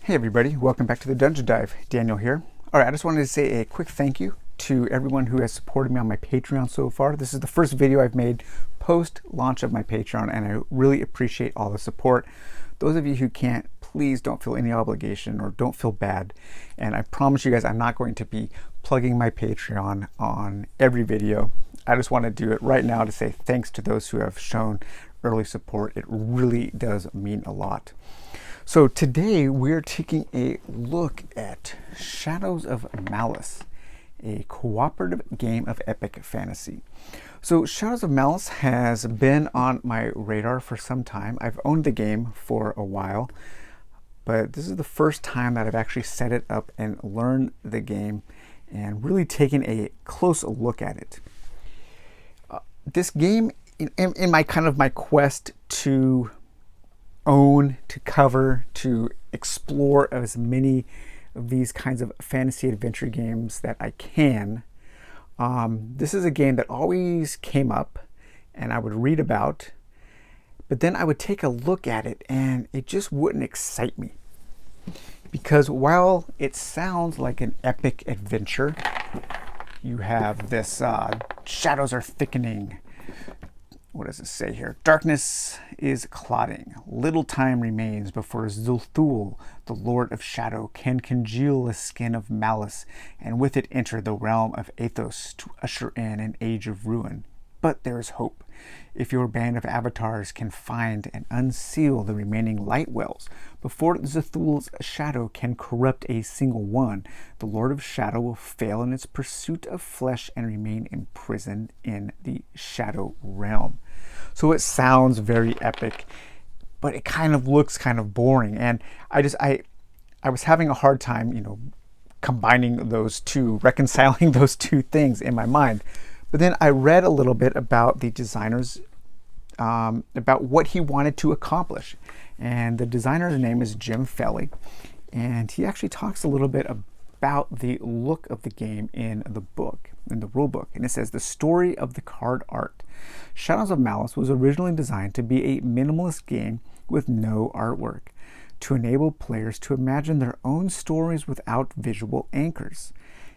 Hey everybody, welcome back to the Dungeon Dive. Daniel here. Alright, I just wanted to say a quick thank you to everyone who has supported me on my Patreon so far. This is the first video I've made post-launch of my Patreon, and I really appreciate all the support. Those of you who can't, please don't feel any obligation or don't feel bad. And I promise you guys I'm not going to be plugging my Patreon on every video. I just want to do it right now to say thanks to those who have shown early support. It really does mean a lot. So today we're taking a look at Shadows of Malice, a cooperative game of epic fantasy. So Shadows of Malice has been on my radar for some time. I've owned the game for a while, but this is the first time that I've actually set it up and learned the game and really taken a close look at it. This game, in my quest to own, to cover, to explore as many of these kinds of fantasy adventure games that I can. This is a game that always came up and I would read about, but then I would take a look at it and it just wouldn't excite me. Because while it sounds like an epic adventure, you have this shadows are thickening. What does it say here? Darkness is clotting. Little time remains before Zulthul, the Lord of Shadow, can congeal the skin of malice, and with it enter the realm of Athos to usher in an age of ruin. But there is hope. If your band of avatars can find and unseal the remaining light wells before Zulthul's shadow can corrupt a single one, the Lord of Shadow will fail in its pursuit of flesh and remain imprisoned in the Shadow realm. So it sounds very epic, but it kind of looks kind of boring. And I was having a hard time, combining those two, reconciling those two things in my mind. But then I read a little bit about the designers, about what he wanted to accomplish. And the designer's name is Jim Felly. And he actually talks a little bit about the look of the game in the book, in the rulebook. And it says, the story of the card art. Shadows of Malice was originally designed to be a minimalist game with no artwork, to enable players to imagine their own stories without visual anchors.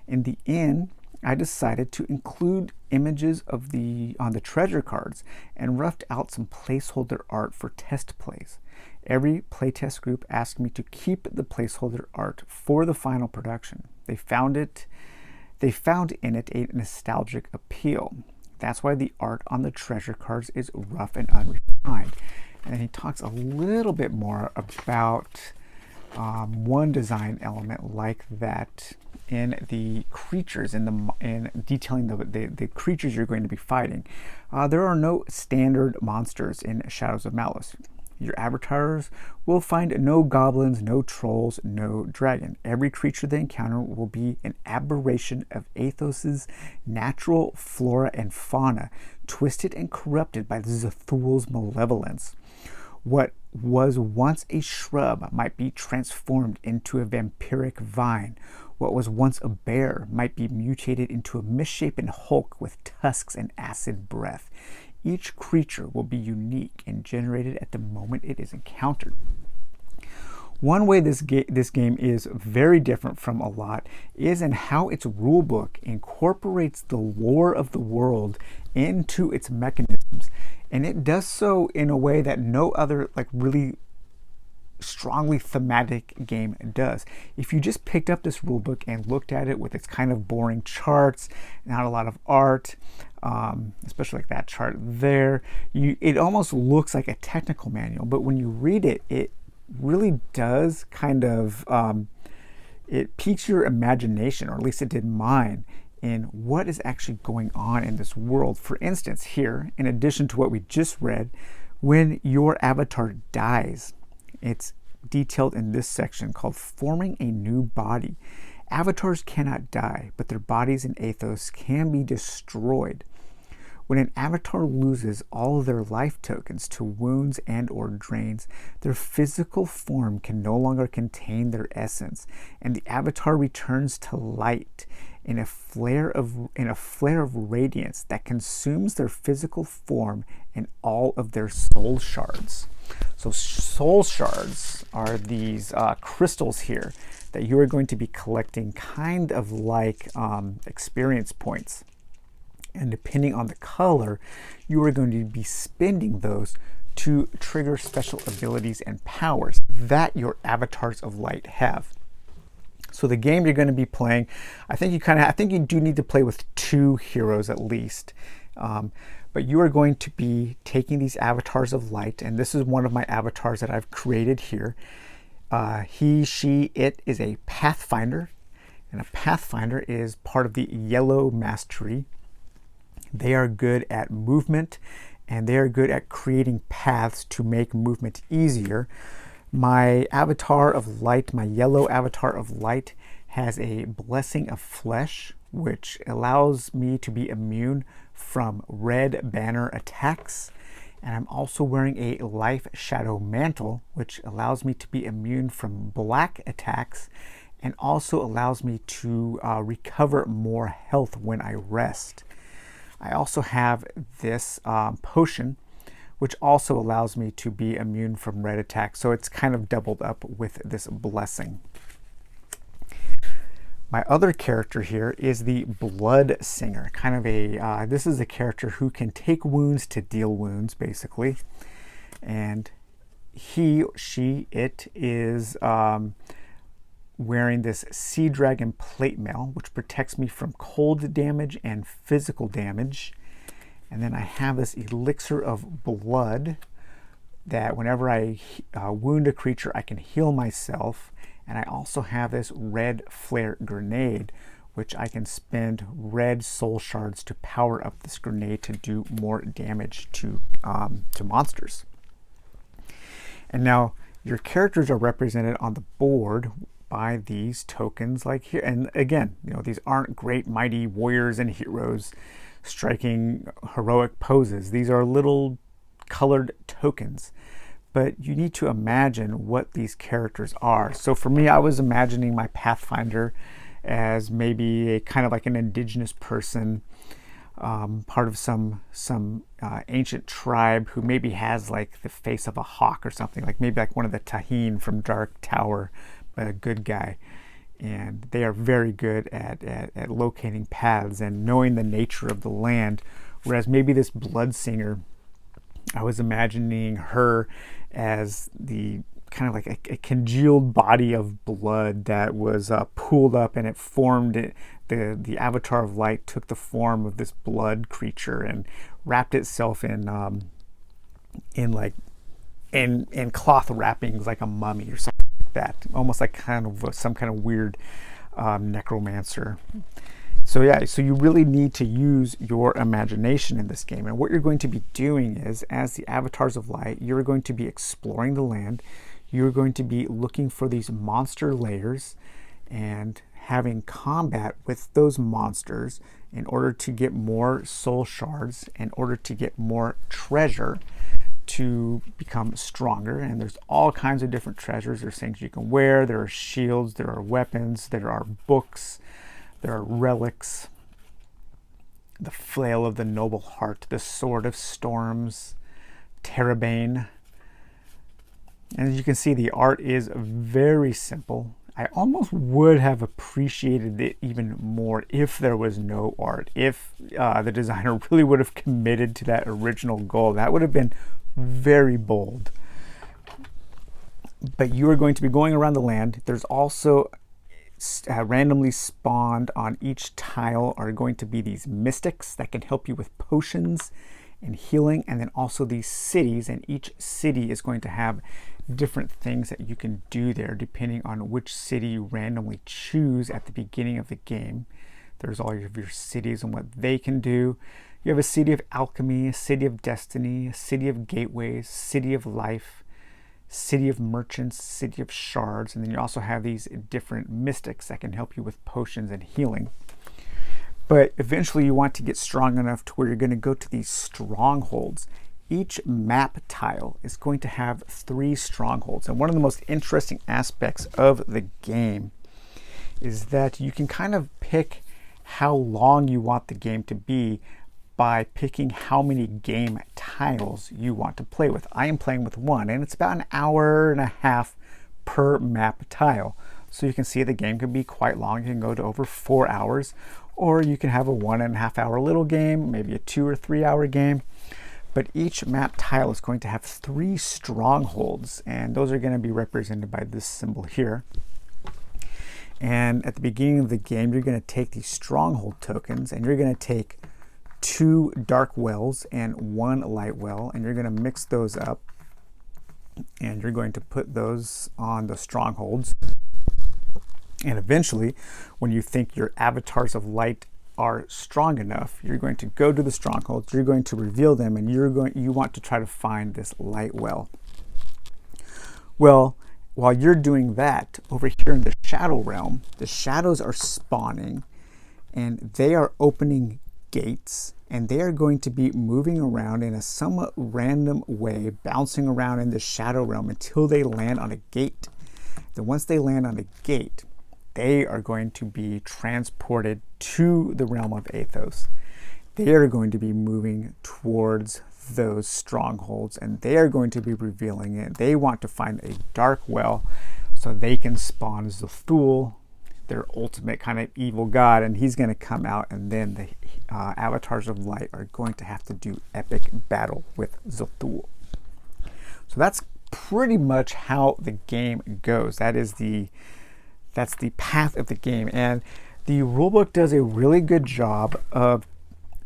In the end, I decided to include images on the treasure cards and roughed out some placeholder art for test plays. Every playtest group asked me to keep the placeholder art for the final production. They found in it a nostalgic appeal. That's why the art on the treasure cards is rough and unrefined. And then he talks a little bit more about one design element like that in the creatures, in detailing the creatures you're going to be fighting. There are no standard monsters in Shadows of Malice. Your avatars will find no goblins, no trolls, no dragon. Every creature they encounter will be an aberration of Athos's natural flora and fauna, twisted and corrupted by Zulthul's malevolence. What was once a shrub might be transformed into a vampiric vine. What was once a bear might be mutated into a misshapen hulk with tusks and acid breath. Each creature will be unique and generated at the moment it is encountered. One way this game is very different from a lot is in how its rulebook incorporates the lore of the world into its mechanisms. And it does so in a way that no other really strongly thematic game does. If you just picked up this rulebook and looked at it with its kind of boring charts, not a lot of art, especially like that chart there, it almost looks like a technical manual. But when you read it, it really does kind of, it piques your imagination, or at least it did mine, in what is actually going on in this world. For instance, here, in addition to what we just read, when your avatar dies, it's detailed in this section called Forming a New Body. Avatars cannot die, but their bodies in Athos can be destroyed. When an avatar loses all of their life tokens to wounds and or drains, their physical form can no longer contain their essence, and the avatar returns to light in a flare of radiance that consumes their physical form and all of their soul shards. So soul shards are these crystals here that you are going to be collecting, kind of like experience points. And depending on the color, you are going to be spending those to trigger special abilities and powers that your avatars of light have. So the game you're going to be playing, I think you do need to play with 2 heroes at least. But you are going to be taking these avatars of light, and this is one of my avatars that I've created here. He, she, it is a Pathfinder, and a Pathfinder is part of the Yellow Mastery. They are good at movement, and they are good at creating paths to make movement easier. My avatar of light, my yellow avatar of light, has a Blessing of Flesh, which allows me to be immune from red banner attacks. And I'm also wearing a Life Shadow Mantle, which allows me to be immune from black attacks and also allows me to recover more health when I rest. I also have this potion, which also allows me to be immune from red attacks. So it's kind of doubled up with this blessing. My other character here is the Blood Singer, kind of a, this is a character who can take wounds to deal wounds, basically. And he, she, it is wearing this Sea Dragon plate mail, which protects me from cold damage and physical damage. And then I have this Elixir of Blood that whenever I wound a creature, I can heal myself. And I also have this Red Flare Grenade, which I can spend red soul shards to power up this grenade to do more damage to monsters. And now your characters are represented on the board by these tokens like here. And again, you know, these aren't great mighty warriors and heroes striking heroic poses. These are little colored tokens. But you need to imagine what these characters are. So for me, I was imagining my Pathfinder as maybe a kind of like an indigenous person, part of some ancient tribe who maybe has like the face of a hawk or something, like maybe like one of the Taheen from Dark Tower, but a good guy. And they are very good at locating paths and knowing the nature of the land. Whereas maybe this Blood Singer, I was imagining her as the kind of like a congealed body of blood that was pooled up, and it formed the avatar of light took the form of this blood creature and wrapped itself in cloth wrappings like a mummy or something like that, almost like kind of some kind of weird necromancer. So yeah, so you really need to use your imagination in this game. And what you're going to be doing is, as the avatars of light, you're going to be exploring the land. You're going to be looking for these monster layers and having combat with those monsters in order to get more soul shards, in order to get more treasure to become stronger. And there's all kinds of different treasures. There's things you can wear, there are shields, there are weapons, there are books, there are relics, the Flail of the Noble Heart, the Sword of Storms, Terabane. And as you can see, the art is very simple. I almost would have appreciated it even more if there was no art, if the designer really would have committed to that original goal. That would have been very bold. But you are going to be going around the land. There's also randomly spawned on each tile are going to be these mystics that can help you with potions and healing, and then also these cities, and each city is going to have different things that you can do there depending on which city you randomly choose at the beginning of the game. There's all of your cities and what they can do. You have a city of alchemy, a city of destiny, a city of gateways, city of life, city of merchants, city of shards, and then you also have these different mystics that can help you with potions and healing. But eventually you want to get strong enough to where you're going to go to these strongholds. Each map tile is going to have 3 strongholds, and one of the most interesting aspects of the game is that you can kind of pick how long you want the game to be by picking how many game tiles you want to play with. I am playing with one, and it's about an hour and a half per map tile. So you can see the game can be quite long. It can go to over 4 hours, or you can have a 1.5 hour little game, maybe a 2 or 3 hour game. But each map tile is going to have 3 strongholds, and those are going to be represented by this symbol here. And at the beginning of the game, you're going to take these stronghold tokens, and you're going to take 2 dark wells and 1 light well, and you're going to mix those up, and you're going to put those on the strongholds. And eventually, when you think your avatars of light are strong enough, you're going to go to the strongholds, you're going to reveal them, and you want to try to find this light well. Well, while you're doing that, over here in the shadow realm, the shadows are spawning, and they are opening gates, and they are going to be moving around in a somewhat random way, bouncing around in the shadow realm until they land on a gate. Then once they land on a gate, they are going to be transported to the realm of Athos. They are going to be moving towards those strongholds, and they are going to be revealing it. They want to find a dark well so they can spawn Zethul, their ultimate kind of evil god, and he's going to come out, and then the avatars of light are going to have to do epic battle with Zethul. So that's pretty much how the game goes. That's the path of the game, and the rulebook does a really good job of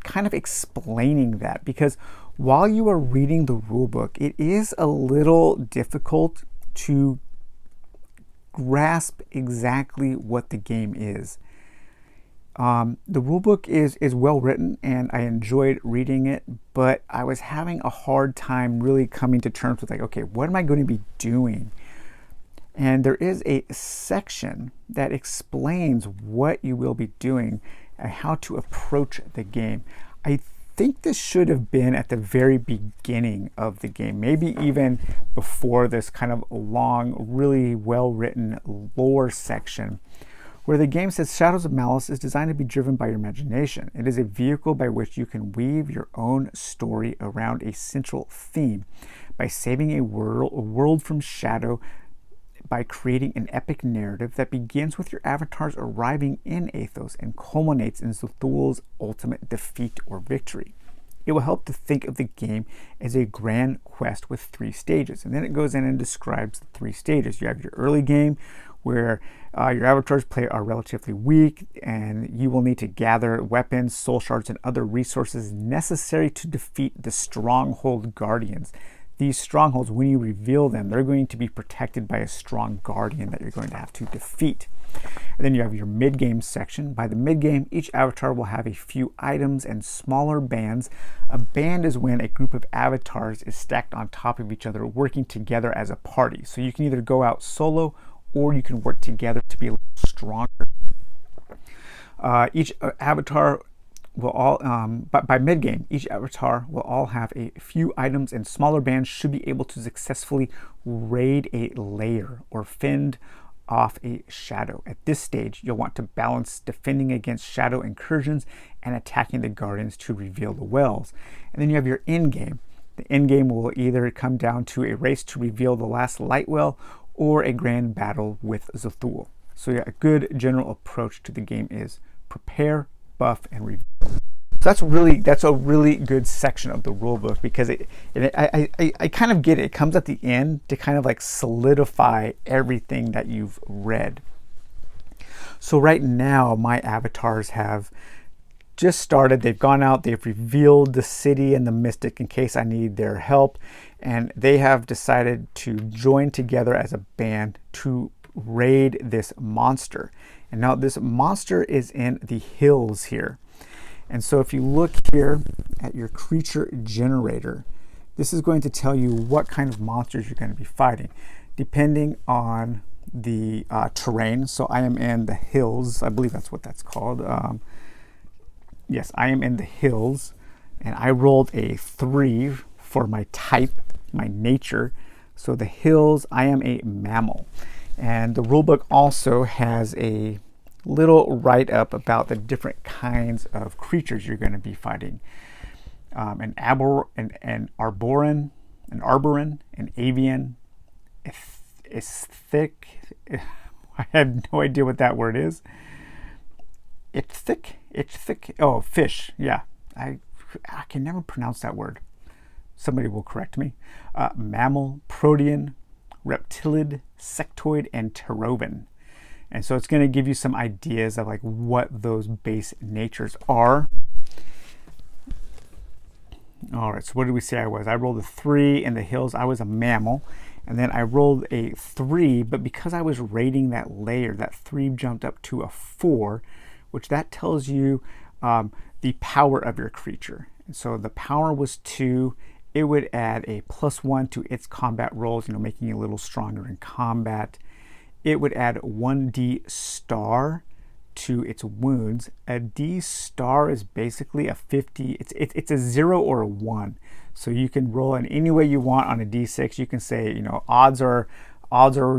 kind of explaining that, because while you are reading the rulebook, it is a little difficult to grasp exactly what the game is. The rulebook is well written, and I enjoyed reading it, but I was having a hard time really coming to terms with, like, okay, what am I going to be doing? And there is a section that explains what you will be doing and how to approach the game. I think this should have been at the very beginning of the game, maybe even before this kind of long, really well-written lore section, where the game says Shadows of Malice is designed to be driven by your imagination. It is a vehicle by which you can weave your own story around a central theme by saving a world from shadow, by creating an epic narrative that begins with your avatars arriving in Athos and culminates in Zethul's ultimate defeat or victory. It will help to think of the game as a grand quest with 3 stages. And then it goes in and describes the 3 stages. You have your early game, where your avatars are relatively weak, and you will need to gather weapons, soul shards, and other resources necessary to defeat the stronghold guardians. These strongholds, when you reveal them, they're going to be protected by a strong guardian that you're going to have to defeat. And then you have your mid-game section. By the mid-game, each avatar will have a few items and smaller bands. A band is when a group of avatars is stacked on top of each other, working together as a party. So you can either go out solo, or you can work together to be a little stronger. Each avatar will all, by mid-game, each avatar will all have a few items, and smaller bands should be able to successfully raid a lair or fend off a shadow. At this stage, you'll want to balance defending against shadow incursions and attacking the guardians to reveal the wells. And then you have your end game. The end game will either come down to a race to reveal the last light well, or a grand battle with Zethul. So yeah, a good general approach to the game is prepare, buff, and reveal. So that's a really good section of the rulebook, because I kind of get it. It comes at the end to kind of like solidify everything that you've read. So right now, my avatars have just started. They've gone out, they've revealed the city and the mystic in case I need their help, and they have decided to join together as a band to raid this monster. And now this monster is in the hills here. And so if you look here at your creature generator, this is going to tell you what kind of monsters you're going to be fighting, depending on the terrain. So I am in the hills. I believe that's what that's called. Yes, I am in the hills, and I rolled a 3 for my type, my nature. So the hills, I am a mammal. And the rulebook also has a little write-up about the different kinds of creatures you're going to be fighting. an arboran, an avian, thick. I have no idea what that word is. It's thick. Oh, fish. Yeah, I can never pronounce that word. Somebody will correct me. Mammal, protean, reptilid, sectoid, and pterovan. And so it's going to give you some ideas of like what those base natures are. All right, so what did we say I was? I rolled a 3 in the hills. I was a mammal. And then I rolled a 3, but because I was rating that layer, that 3 jumped up to a 4, which that tells you the power of your creature. And so the power was 2. It would add a +1 to its combat rolls, making it a little stronger in combat. It would add 1d star to its wounds. A D star is basically a 50. It's a 0 or a 1. So you can roll in any way you want on a D6. You can say, odds are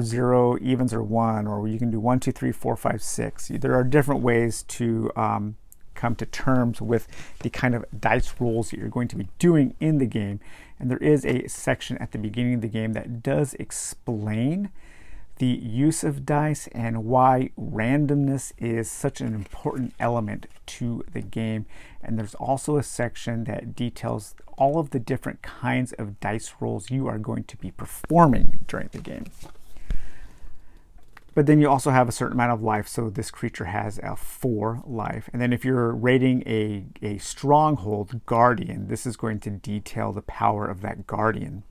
0, evens are 1, or you can do 1, 2, 3, 4, 5, 6. There are different ways to come to terms with the kind of dice rolls that you're going to be doing in the game. And there is a section at the beginning of the game that does explain the use of dice and why randomness is such an important element to the game. And there's also a section that details all of the different kinds of dice rolls you are going to be performing during the game. But then you also have a certain amount of life, so this creature has a 4 life. And then if you're rating a stronghold guardian, this is going to detail the power of that guardian.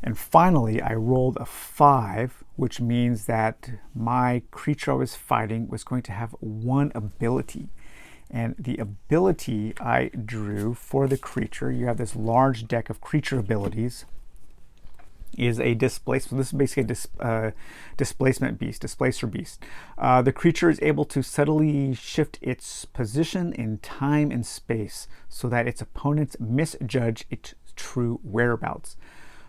And finally, I rolled a 5, which means that my creature I was fighting was going to have 1 ability. And the ability I drew for the creature, you have this large deck of creature abilities, is a displacement. This is basically a displacement beast, displacer beast. The creature is able to subtly shift its position in time and space so that its opponents misjudge its true whereabouts.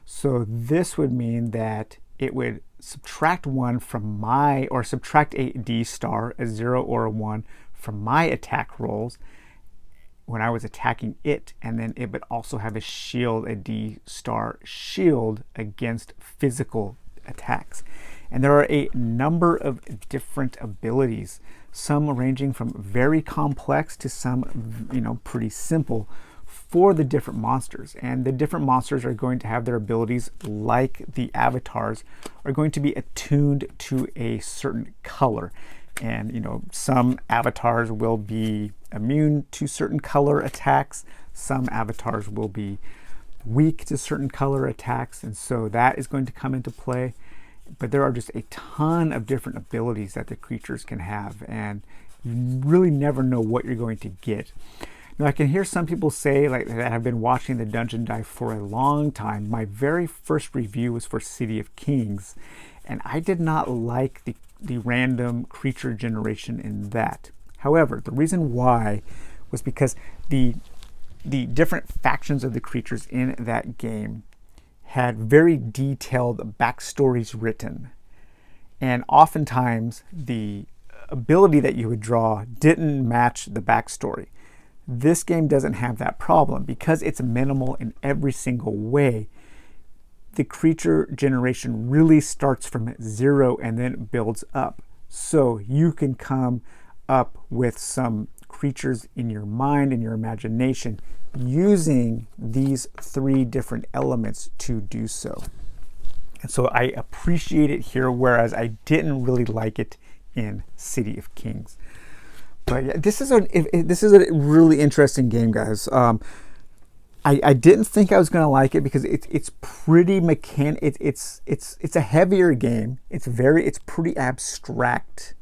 So this would mean that it would subtract 1 from subtract a D star, a 0 or a 1, from my attack rolls when I was attacking it, and then it would also have a shield, a D star shield against physical attacks. And there are a number of different abilities, some ranging from very complex to some, pretty simple for the different monsters. And the different monsters are going to have their abilities, like the avatars, are going to be attuned to a certain color. And some avatars will be immune to certain color attacks. Some avatars will be weak to certain color attacks, and so that is going to come into play. But there are just a ton of different abilities that the creatures can have, and you really never know what you're going to get. Now, I can hear some people say, like, that have been watching the Dungeon Dive for a long time. My very first review was for City of Kings, and I did not like the random creature generation in that. However, the reason why was because the different factions of the creatures in that game had very detailed backstories written. And oftentimes the ability that you would draw didn't match the backstory. This game doesn't have that problem because it's minimal in every single way. The creature generation really starts from 0 and then builds up. So you can come up with some creatures in your mind and your imagination using these 3 different elements to do so. And so I appreciate it here, whereas I didn't really like it in City of Kings. But yeah, this is a really interesting game, guys. I didn't think I was going to like it because it's pretty mechanic. It's a heavier game. It's pretty abstract.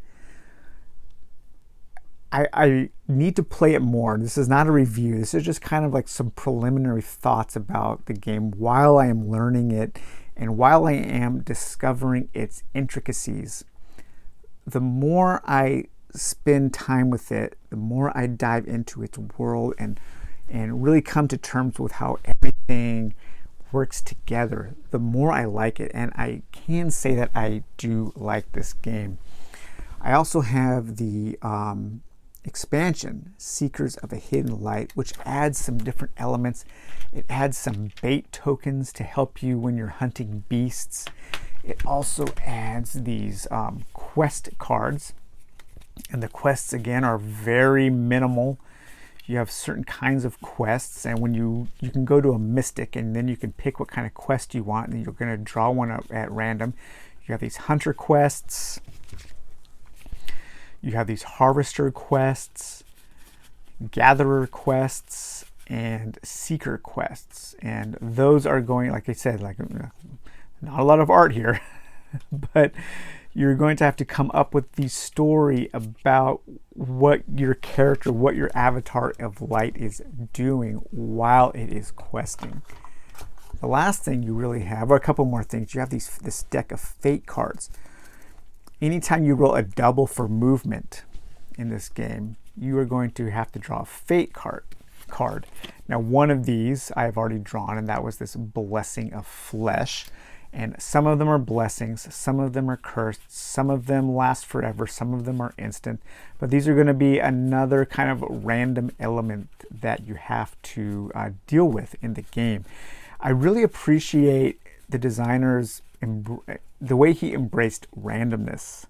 I need to play it more. This is not a review. This is just kind of like some preliminary thoughts about the game while I am learning it and while I am discovering its intricacies. The more I spend time with it, the more I dive into its world and really come to terms with how everything works together, the more I like it. And I can say that I do like this game. I also have the expansion, Seekers of a Hidden Light, which adds some different elements. It adds some bait tokens to help you when you're hunting beasts. It also adds these quest cards, and the quests again are very minimal. You have certain kinds of quests, and when you can go to a mystic, and then you can pick what kind of quest you want, and you're going to draw one up at random. You have these hunter quests, you have these harvester quests, gatherer quests, and seeker quests, and those are going, like I said, like not a lot of art here, but you're going to have to come up with the story about what your character, what your avatar of light is doing while it is questing. The last thing you really have, or a couple more things, you have this deck of fate cards. Anytime you roll a double for movement in this game, you are going to have to draw a fate card. Now, one of these I have already drawn, and that was this Blessing of Flesh. And some of them are blessings, some of them are cursed, some of them last forever, some of them are instant. But these are going to be another kind of random element that you have to deal with in the game. I really appreciate the designer's the way he embraced randomness.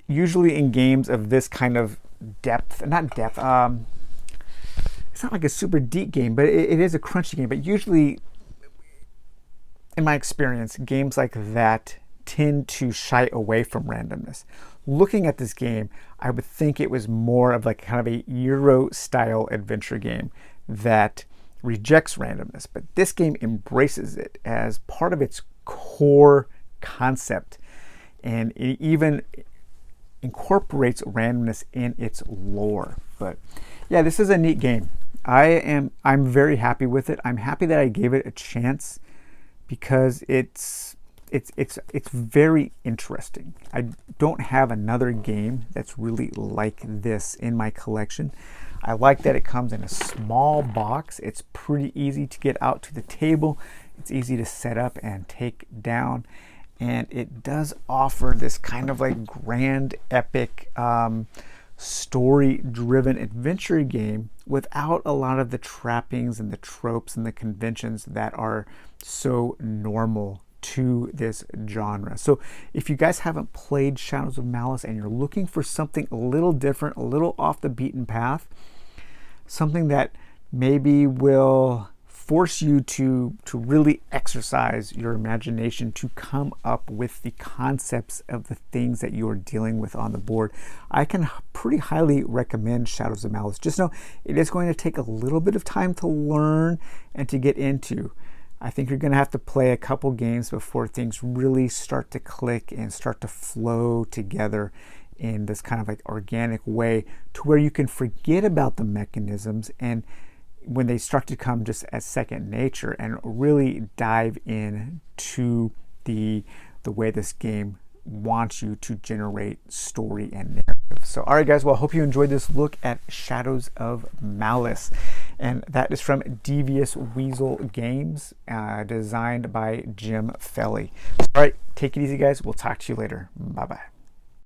Usually in games of this kind of depth, not depth, it's not like a super deep game, but it is a crunchy game. But usually, in my experience, games like that tend to shy away from randomness. Looking at this game, I would think it was more of like kind of a Euro-style adventure game that rejects randomness, but this game embraces it as part of its core concept, and it even incorporates randomness in its lore. But yeah, this is a neat game. I'm very happy with it. I'm happy that I gave it a chance because it's very interesting. I don't have another game that's really like this in my collection. I like that it comes in a small box. It's pretty easy to get out to the table. It's easy to set up and take down. And it does offer this kind of like grand, epic, story-driven adventure game without a lot of the trappings and the tropes and the conventions that are so normal to this genre. So if you guys haven't played Shadows of Malice and you're looking for something a little different, a little off the beaten path, something that maybe will force you to really exercise your imagination to come up with the concepts of the things that you are dealing with on the board, I can pretty highly recommend Shadows of Malice. Just know it is going to take a little bit of time to learn and to get into. I think you're going to have to play a couple games before things really start to click and start to flow together in this kind of like organic way to where you can forget about the mechanisms, and when they start to come just as second nature and really dive in to the way this game wants you to generate story and narrative. So all right guys, well I hope you enjoyed this look at Shadows of Malice, and that is from Devious Weasel Games, designed by Jim Felly. All right, take it easy guys, we'll talk to you later. Bye bye.